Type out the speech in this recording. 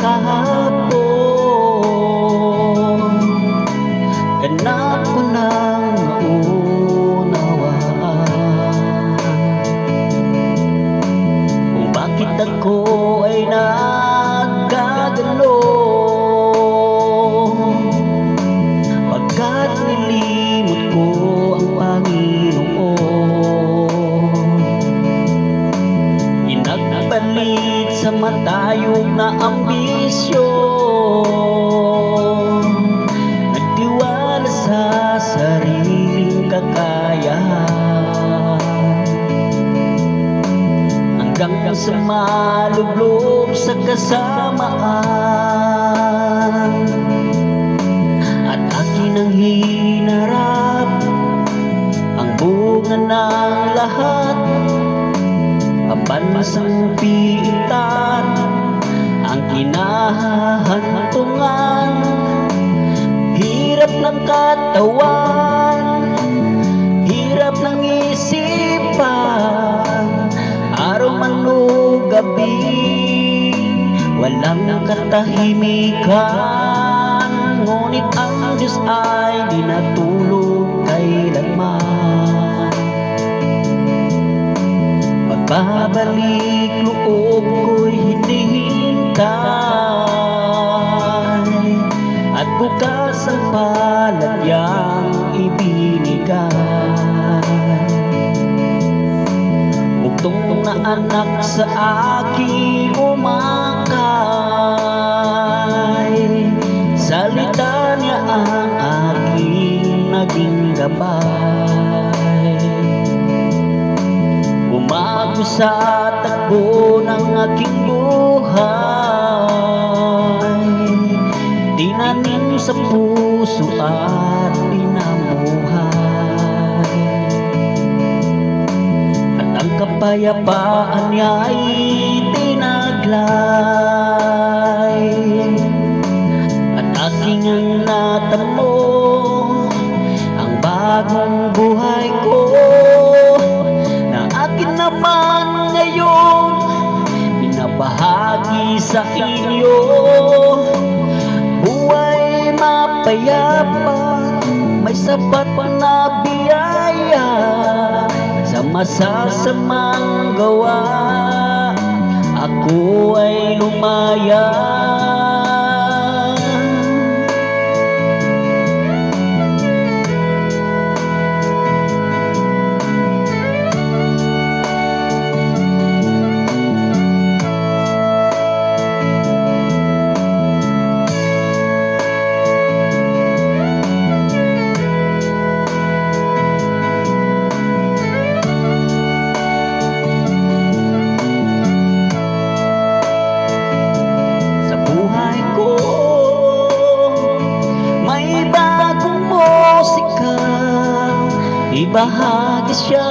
kahapon, ganap ko nang maunawaan kung bakit ako ay nagkagalo, pagkat nilimot ko ang Panginoon. Inagpalit sa matayog na ambisyon, nagtiwala sa sariling kakayahan, hanggang sa malublob sa kasamaan. At akin ang hinarap ang bunga ng lahat, pabansang piitan ang kinahantungan. Hirap ng katawan, hirap ng isipan, araw man o gabi, walang katahimikan. Ngunit ang Diyos ay di natulog kailanman. Pagbabalik loob ko'y hinihintay, at bukas ang paladyang ibinigay. Bugtong na anak sa aking umakay, salita niya ang aking naging gabay. Umago sa takbo ng aking buhay, tinanim sa puso at pinamuhay. At ang kapayapaan niya'y tinaglay, at aking ang natamo ang bagong buhay ko, na akin naman ngayon binabahagi sa inyo. Buhay mapayapa, may sapat na biyaya sa masasamang gawa, ako ay lumaya. Ibahagi siya